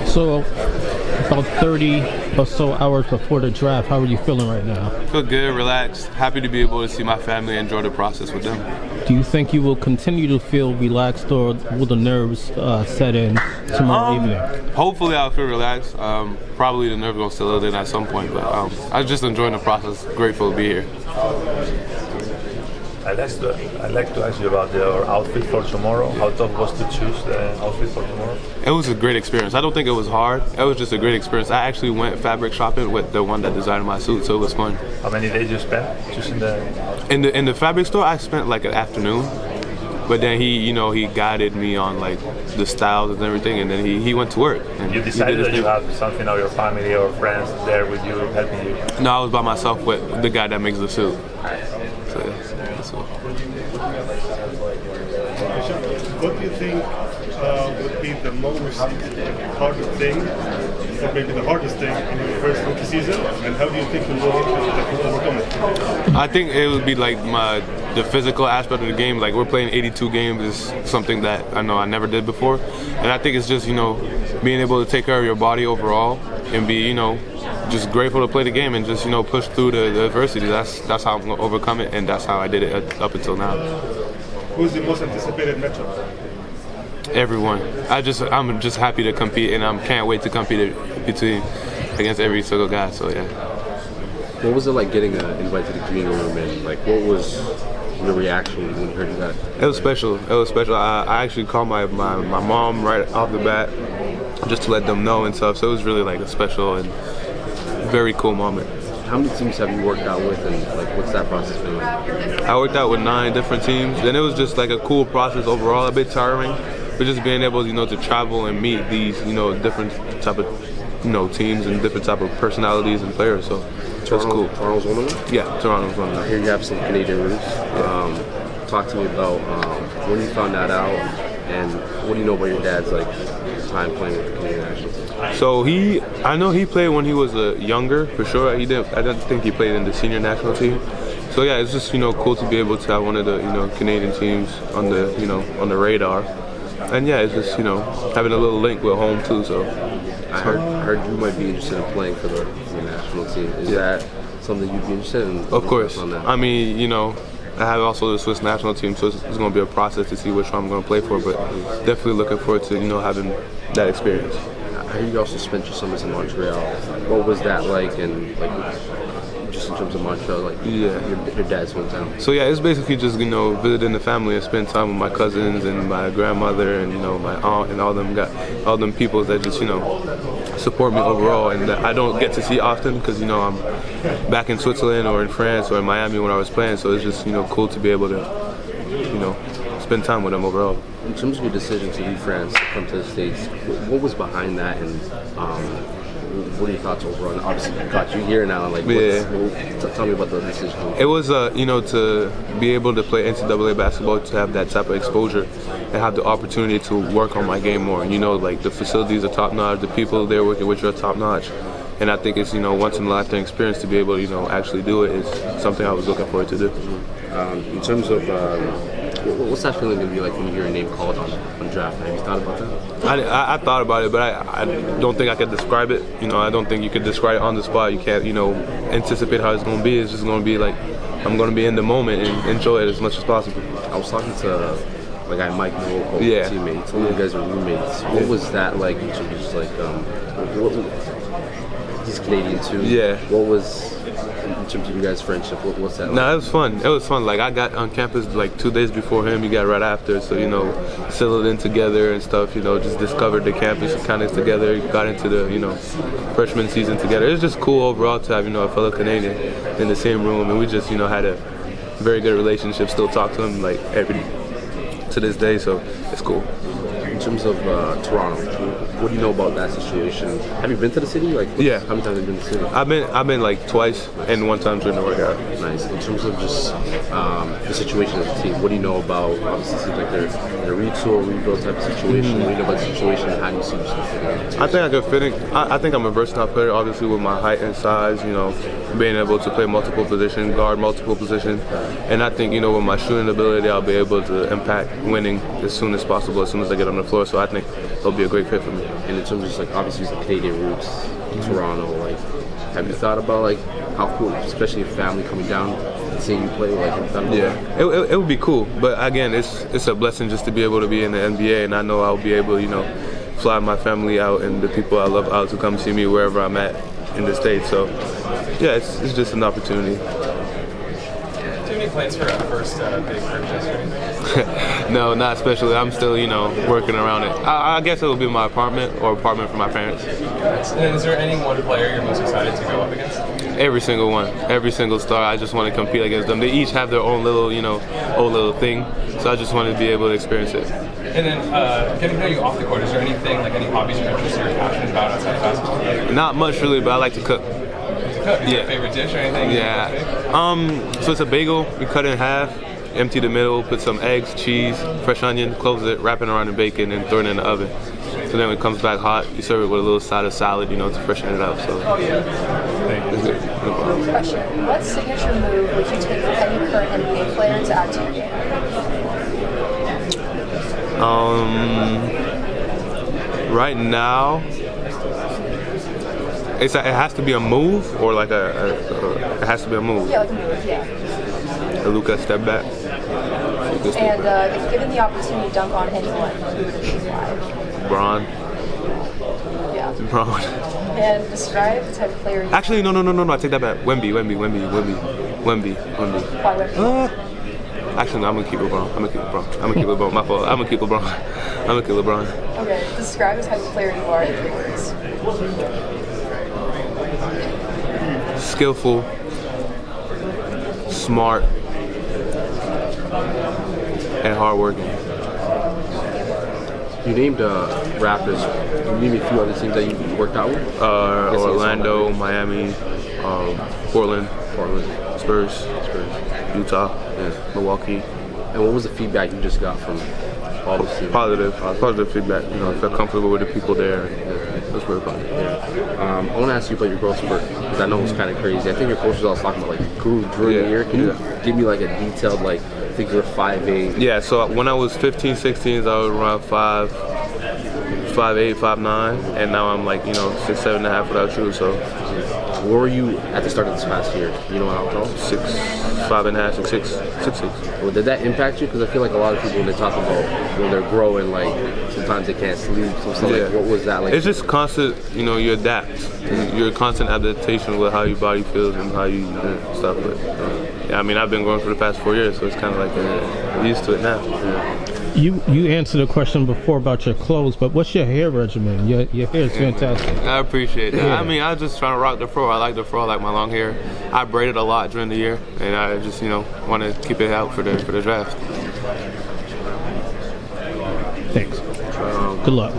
So, about 30 or so hours before the draft, how are you feeling right now? Feel good, relaxed, happy to be able to see my family and enjoy the process with them. Do you think you will continue to feel relaxed, or will the nerves set in tomorrow evening? Hopefully I'll feel relaxed. Probably the nerves will settle in at some point, but I'm just enjoying the process. Grateful to be here. I'd like to ask you about your outfit for tomorrow. How tough was to choose the outfit for tomorrow? It was a great experience. I don't think it was hard. It was just a great experience. I actually went fabric shopping with the one that designed my suit, so it was fun. How many days you spent choosing the outfit? In the fabric store, I spent like an afternoon. But then he guided me on like the styles and everything, and then he went to work. And you decided that you have something of your family or friends there with you, helping you? No, I was by myself with the guy that makes the suit. So yeah, that's all. What do you think would be the most hardest thing, or maybe the hardest thing in your first rookie season, and how do you think you will overcome it? I think it would be like the physical aspect of the game. Like, we're playing 82 games is something that I know I never did before, and I think it's just being able to take care of your body overall and be just grateful to play the game and just push through the adversity. That's how I'm gonna overcome it, and that's how I did it up until now. Who's the most anticipated matchup? Everyone. I'm just happy to compete, and I can't wait to compete against every single guy. So yeah. What was it like getting invited to the green room, and like what was your reaction when you heard that? It was special. It was special. I actually called my mom right off the bat just to let them know and stuff. So it was really like a special and very cool moment. How many teams have you worked out with, and like what's that process been like? I worked out with 9 different teams, and it was just like a cool process overall. A bit tiring, but just being able to travel and meet these different type of teams and different type of personalities and players. So that's cool. Toronto's one of them? Yeah, Toronto's one of them. Here you have some Canadian roots. Talk to me about when you found that out, and what do you know about your dad's time playing with the Canadian national team? So I know he played when he was younger, for sure. I don't think he played in the senior national team. So yeah, it's just cool to be able to have one of the Canadian teams on the on the radar. And yeah, it's just having a little link with home too. So I heard you might be interested in playing for the national team. Is that something you'd be interested in? Of course. I mean, I have also the Swiss national team, so it's going to be a process to see which one I'm going to play for. But definitely looking forward to having that experience. I heard you also spent your summers in Montreal. What was that like, and just in terms of Montreal, your dad's hometown? So yeah, it's basically just visiting the family and spending time with my cousins and my grandmother and my aunt and all them people that just support me overall, and that I don't get to see often because I'm back in Switzerland or in France or in Miami when I was playing. So it's just cool to be able to spend time with them overall. In terms of your decision to leave France, to come to the States, what was behind that, and what are your thoughts overall? And obviously, got you here now. Tell me about the decision. It was, to be able to play NCAA basketball, to have that type of exposure, and have the opportunity to work on my game more. The facilities are top notch, the people there working with you are top notch, and I think it's once in a lifetime experience to be able to actually do it is something I was looking forward to do. In terms of what's that feeling going to be like when you hear your name called on draft? Have you thought about that? I thought about it, but I don't think I could describe it. I don't think you could describe it on the spot. You can't, anticipate how it's going to be. It's just going to be like I'm going to be in the moment and enjoy it as much as possible. I was talking to my guy Mike, my old teammate. Some of you guys are roommates. What was that like? In terms of he's Canadian too. Yeah. What was in terms of you guys' friendship? What's that like? No, it was fun. It was fun. I got on campus 2 days before him. He got right after. So settled in together and stuff. Just discovered the campus kind of together. Got into the freshman season together. It was just cool overall to have a fellow Canadian in the same room, and we just had a very good relationship. Still talk to him to this day. So it's cool. In terms of Toronto, what do you know about that situation? Have you been to the city? Yeah. How many times have you been to the city? I've been twice, and one time during the workout. Nice. In terms of just the situation as a team, what do you know about? Obviously, it seems like they're in a retool, rebuild type of situation. What do you know about the situation, and how do you see yourself fitting in? I think I could fit in. I think I'm a versatile player, obviously with my height and size. Being able to play multiple positions, guard multiple positions, and I think with my shooting ability, I'll be able to impact winning as soon as possible, as soon as I get on the floor. before, so I think it'll be a great fit for me. And in terms of just, like, obviously the Canadian roots, Toronto, like, have you thought about, like, how cool, especially a family coming down and seeing you play, like, in Yeah, it would be cool, but again, it's a blessing just to be able to be in the NBA, and I know I'll be able, fly my family out and the people I love out to come see me wherever I'm at in the States. So, yeah, it's just an opportunity. Do you have any plans for a first big purchase or anything? No, not especially. I'm still, working around it. I guess it will be my apartment or apartment for my parents. And is there any one player you're most excited to go up against? Every single one, every single star. I just want to compete against them. They each have their own little, own little thing. So I just want to be able to experience it. And then, getting to know you off the court, is there anything, like any hobbies or interests you're passionate about outside of basketball? Not much really, but I like to cook. Cook? Yeah. Favorite dish or anything? Yeah. So it's a bagel. We cut it in half, empty the middle, put some eggs, cheese, fresh onion, close it, wrap it around the bacon, and throw it in the oven. So then when it comes back hot, you serve it with a little side of salad, to freshen it up. So. It's good. No problem. Question: what signature move would you take for any current NBA player to add to your game? Right now, it has to be a move, or like it has to be a move. Yeah, like a move, yeah. A Luka step back. And if given the opportunity to dunk on anyone, who would it be? Why? Bron. Yeah. Bron. And describe the type of player you Actually, no. I take that back. Wemby. Why Wemby? Actually, no, I'm gonna keep LeBron. My fault. I'm gonna keep LeBron. Okay. Describe the type of player you are in 3 words. Skillful, smart, and hardworking. You named Raptors. Can you name me a few other teams that you worked out with? Orlando, Miami, Portland, Spurs, Utah, Milwaukee. And what was the feedback you just got from all those teams? Positive feedback. I felt comfortable with the people there. It was really fun. I want to ask you about your growth spurt, because I know it's kind of crazy. I think your coach was always talking about like grew during the year. Can you give me like a detailed, like, I think you're 5'8"? Yeah, so when I was 15, 16, I was around 5'8", 5'9", and now I'm like, 6', 7.5" without shoes. So where were you at the start of this past year? You know how tall? 5.5", 6'6". Well, did that impact you? Because I feel like a lot of people, when they talk about when they're growing, like sometimes they can't sleep. So like, what was that like? It's just constant, you adapt. You're a constant adaptation with how your body feels and how you stuff. But I've been growing for the past 4 years, so it's kind of like I'm used to it now. You answered a question before about your clothes, but what's your hair regimen? Your hair is fantastic. I appreciate that. Yeah. I was just trying to rock the fro. I like the fro. I like my long hair. I braided a lot during the year, and I just want to keep it out for the draft. Thanks. Good luck.